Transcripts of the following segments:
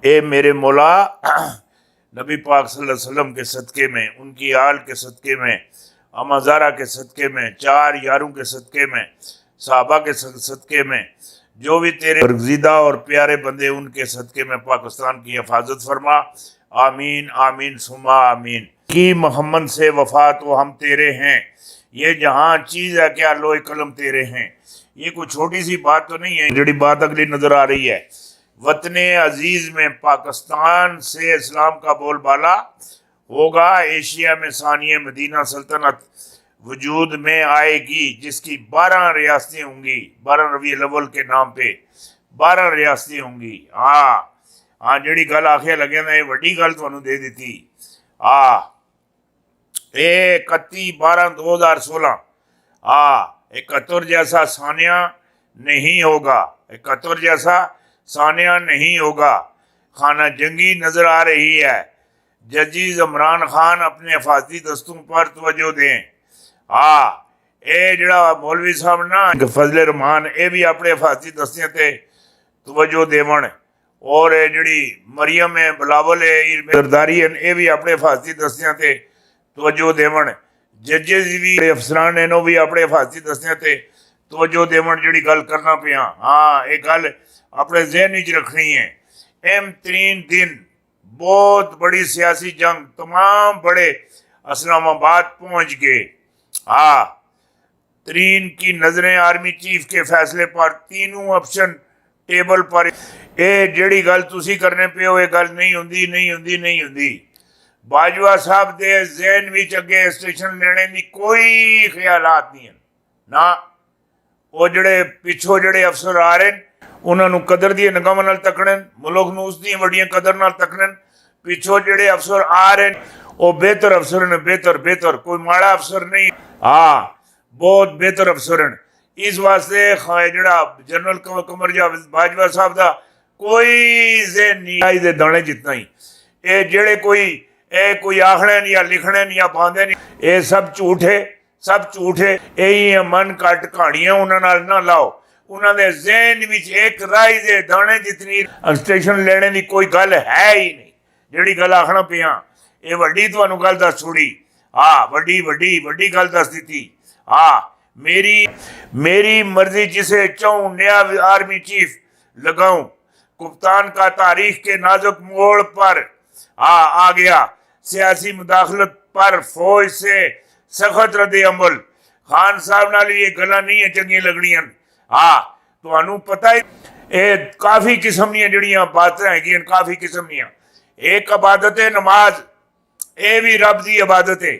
ए मेरे मौला, नबी पाक सल्लल्लाहु अलैहि वसल्लम के सदक़े में, उनकी आल के सदक़े में, अमाज़ारा के सदक़े में, चार यारों के सदक़े में, सहाबा के सदक़े में, जो भी तेरे बरगज़ीदा और प्यारे बंदे उनके सदक़े में पाकिस्तान की हिफाजत फरमा। आमीन आमीन सुमा आमीन। की मोहम्मद से वफ़ा तो हम तेरे हैं, ये जहाँ चीज़ है क्या लोहे कलम तेरे हैं। ये कोई छोटी सी बात तो नहीं है, जड़ी बात अगली नज़र आ रही है। वतने अजीज़ में पाकिस्तान से इस्लाम का बोलबाला होगा। एशिया में सानिया मदीना सल्तनत वजूद में आएगी, जिसकी 12 रियासतें होंगी। 12 रबीउल अव्वल के नाम पे 12 रियासतें होंगी। हाँ हाँ, जड़ी गल आखे लगे ना, ये वड्डी गल तुहानू दे दी। 31/12/2016 71 जैसा सानिया नहीं होगा। 71 जैसा सानिया नहीं होगा। खाना जंगी नजर आ रही है। जजीज इमरान खान अपने हिफाजती दस्तों पर तवज्जो दें। ये जड़ा मौलवी साहब ना फजले रहमान, ये भी अपने हिफाजती दस्तियां ते तवज्जो देवन। और जड़ी मरियम है, बिलावल है, सरदारी है, ये भी अपने हिफाजती दस्तियां ते तवज्जो देवन। जजेस भी अफसरान ने भी अपने हिफाजती दस्तियां ते तवज्जो देवन। जड़ी गल करना पिया, ये गल अपने जहन च रखनी है। अहम तरीन दिन, बहुत बड़ी सियासी जंग, तमाम बड़े इस्लामाबाद पहुंच गए। तरीन की नजरें आर्मी चीफ के फैसले पर, तीनों ऑप्शन टेबल पर। ये जड़ी गल तुसी करने पे हो, ये गल नहीं होंदी नहीं होंदी नहीं होंदी। बाजवा साहब दे जहन विच अगे स्टेशन लेने की कोई ख्यालात नहीं है ना। वो जड़े पिछों जड़े अफसर आ रहे हैं, उन्होंने कदर दी निगाह नाल तकने, मुल्क नूं उस दी वड्डियां कदर नाल तकने। पिछों जड़े अफसर आ रहे हैं वो बेहतर अफसर ने, बेहतर बेहतर, कोई माड़ा अफसर नहीं। बहुत बेहतर अफसर हैं। इस वास्ते जड़ा जनरल कमर जावेद बाजवा साहब का कोई जहन नहीं दे दाने जितना ही। ये जड़े कोई आखने या लिखने या पाते नहीं, ये सब झूठ है, सब झूठ है। यही मन कट कहानियां उन्होंने ना लाओ। उन्होंने जहन विच एक राई दे दाने जितनी स्टेशन लेने की कोई गल है ही नहीं। जड़ी गल आखना पिया, ये वड्डी तुहानू गल दस छोड़ी। वड्डी वड्डी वड्डी गल दस दी। मेरी मर्जी जिसे चाहूं नया आर्मी चीफ लगाऊं। कप्तान का तारीख के नाजुक मोड़ पर आ गया। सियासी मुदाखलत पर फौज से सख्त रद्द अमल। खान साहब नाल ये गल्लां नहीं है चंगी लगनियां। तुहानू पता है ये काफ़ी किस्म दी जड़ियां बातें हैगियां, काफ़ी किस्म दियां। एक इबादत है नमाज, ये भी रब की इबादत है।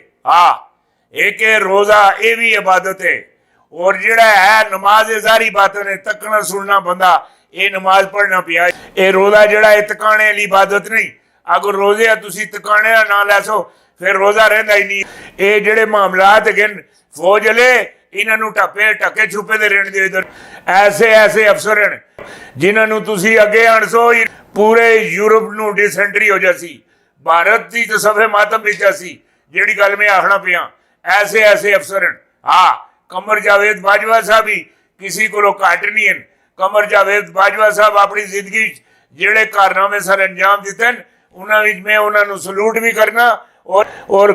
एक है रोज़ा, ये भी इबादत है। और जड़ा है नमाज सारी बातें ने तकना सुनना बंदा, ये नमाज पढ़ना पिया। ये रोज़ा जड़ा है तकाने वाली इबादत नहीं। अगर रोजे तुसी तकाने ना लैसो फिर रोज़ा रहिंदा ही नहीं। ये जड़े मामलात है फौज ले, इन्हों टप्पे टके छुपे दे रहने दो। इधर ऐसे ऐसे अफसर हैं जिन्होंने तुसी अगे अणसो पूरे यूरोप नूं डिसेंट्री हो जासी, भारत की तो सफे मातम विच आसी। जिहड़ी गल मैं आखना पिया, ऐसे ऐसे अफसर हैं। कमर जावेद बाजवा साहब ही किसी को घट नहीं है। कमर जावेद बाजवा साहब अपनी जिंदगी जिहड़े कारनामे सर अंजाम दिते उन्होंने मैं उन्होंने सलूट भी करना और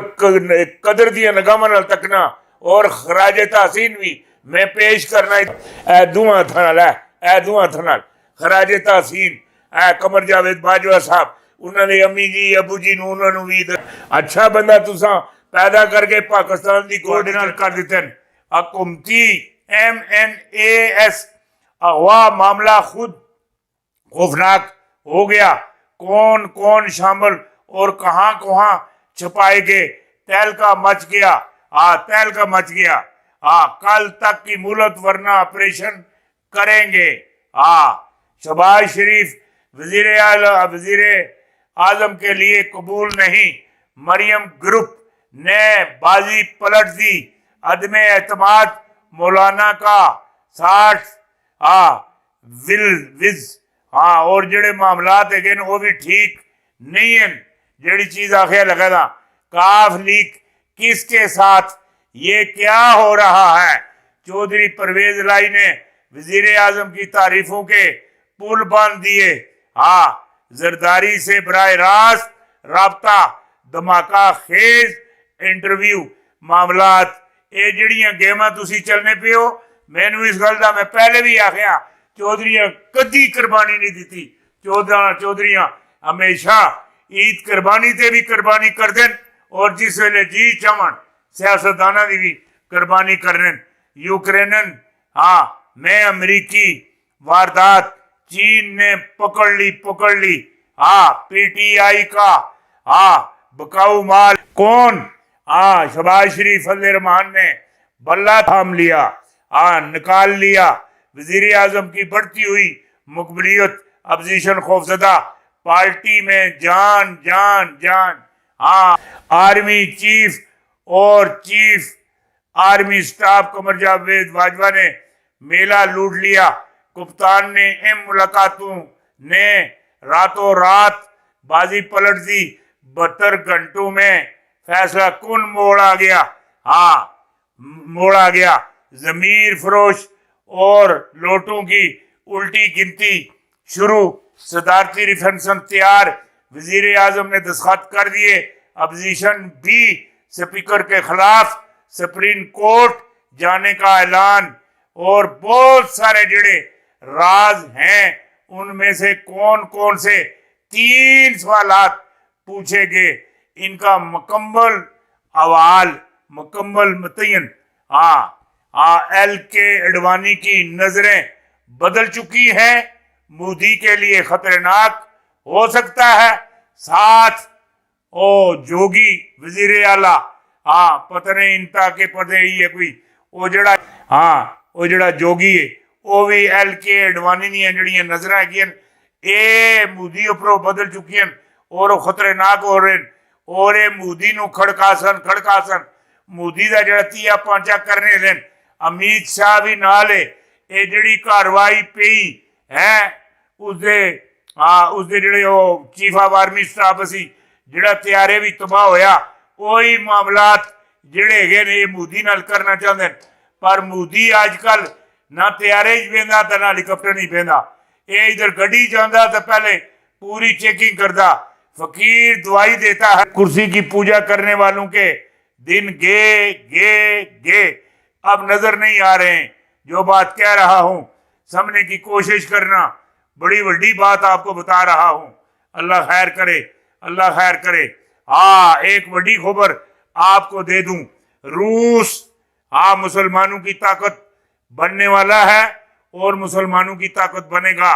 कदर दी निगाह नाल तकना और खराज तहसीन भी मैं पेश करना। ए दूं हत्थां नाल, ए दूं हत्थां नाल खराज तहसीन कमर जावेद बाजवा साहब। उन्होंने अम्मी जी अबू जी उन्होंने भी अच्छा बंदा तुसा पैदा करके पाकिस्तान की कोऑर्डिनेट कर दिते। हुकूमती MNAS अगवा मामला खुद खौफनाक हो गया। कौन कौन शामिल और कहां कहां छुपाए गए, तहलका मच गया। तहलका मच गया। कल तक की मुहलत वरना ऑपरेशन करेंगे। शहबाज शरीफ वजीर आजम के लिए कबूल नहीं। मरियम ग्रुप ने बाजी पलट दी। अदम एतमाद मौलाना का 60 विज। और जड़े मामलात है वो भी ठीक नहीं है। जड़ी चीज आखिर लगा था काफ लीक किसके साथ, ये क्या हो रहा है। चौधरी परवेज लाई ने वजीर आजम की तारीफों के पुल बांध दिए। जरदारी से बराह रास्त राबता, धमाका खेज इंटरव्यू मामलात, ये जड़ियां गेमां तुसी चलने पे हो। मैनू इस गल का मैं पहले भी आखिया, चौधरियां कदी कुर्बानी नहीं दी। चौधरियां हमेशा ईद कुर्बानी ते भी कुर्बानी कर देन, और जिस वेले जी चावन सियासतदाना की भी कुर्बानी करन। यूक्रेनन हाँ मैं अमरीकी वारदात चीन ने पकड़ ली। हाँ पीटीआई का हाँ बकाऊ माल कौन, हाँ शहबाज शरीफ अब्दुल रहमान ने बल्ला थाम लिया, हाँ निकाल लिया। वजीर आजम की बढ़ती हुई मुकबलियत, अपोजिशन खौफजदा, पार्टी में जान जान जान। हाँ आर्मी चीफ और chief army staff Qamar Javed Bajwa ने मेला लूट लिया। कप्तान ने इन मुलाकातों ने रातों रात बाजी पलट दी। 72 घंटों में फैसला कुन मोड़ आ गया। हाँ मोड़ आ गया। जमीर फरोश और लोटों की उल्टी गिनती शुरू। सदारती रिफरेंसम तैयार, वजीर आजम ने दस्तखत कर दिए। अपोजिशन भी स्पीकर के खिलाफ सुप्रीम कोर्ट जाने का ऐलान। और बहुत सारे जड़े राज हैं, उनमें से कौन कौन से 3 सवालात पूछे गए, इनका मुकम्मल अवाल मुकम्मल मुतयन। एल के अडवाणी की नजरें बदल चुकी हैं, मोदी के लिए खतरनाक हो सकता है। साथ ओ जोगी वजीर आला, पता नहीं इनता के पते ही है कोई वो जड़ा जोगी है, वो भी एल के अडवाणी दी जड़ियां नजर है मोदी उपरों बदल चुकी और खतरनाक हो रहे। और ये मोदी नू खड़कासन मोदी का जड़ा तीया पांचा करने देन। अमित शाह भी नाल है। ये जड़ी कार्रवाई पई है उसदे जड़े चीफ ऑफ आर्मी स्टाफ असी जड़ा तैयारे भी तबाह होया, वही मामलात जड़े है ने मोदी नाल करना चाहते हैं। पर मोदी आजकल ना तैयारे बेंदा तो ना हेलीकॉप्टर नहीं बेंदा। ये इधर गड्डी जाता तो पहले पूरी चेकिंग करता। फकीर दवाई देता है। कुर्सी की पूजा करने वालों के दिन गे अब नजर नहीं आ रहे हैं। जो बात कह रहा हूं समझने की कोशिश करना, बड़ी बड़ी बात आपको बता रहा हूं। अल्लाह खैर करे, अल्लाह खैर करे। एक बड़ी खबर आपको दे दूं, रूस मुसलमानों की ताकत बनने वाला है और मुसलमानों की ताकत बनेगा।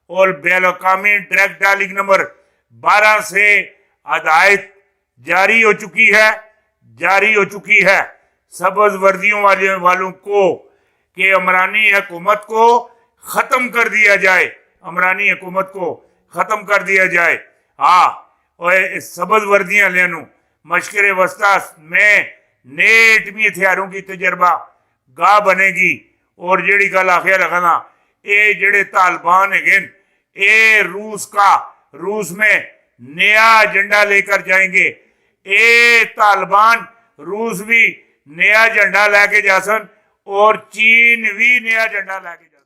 और बैन-अल-अक़वामी डायरेक्ट डायलिंग नंबर 12 से हदायत जारी हो चुकी है सबज वर्दियों वालों को कि इमरानी हुकूमत को खत्म कर दिया जाए। इमरानी हुकूमत को खत्म कर दिया जाए। और सबज वर्दियां लेनू मशकरे वस्ता में नेटमी हथियारों की तजर्बा गाह बनेगी। और जेड़ी गल आखिया रखना, ये जेड़े तालिबान है ये रूस में नया झंडा लेकर जाएंगे। ये तालिबान रूस भी नया झंडा लेके जा सन और चीन भी नया झंडा लेके जा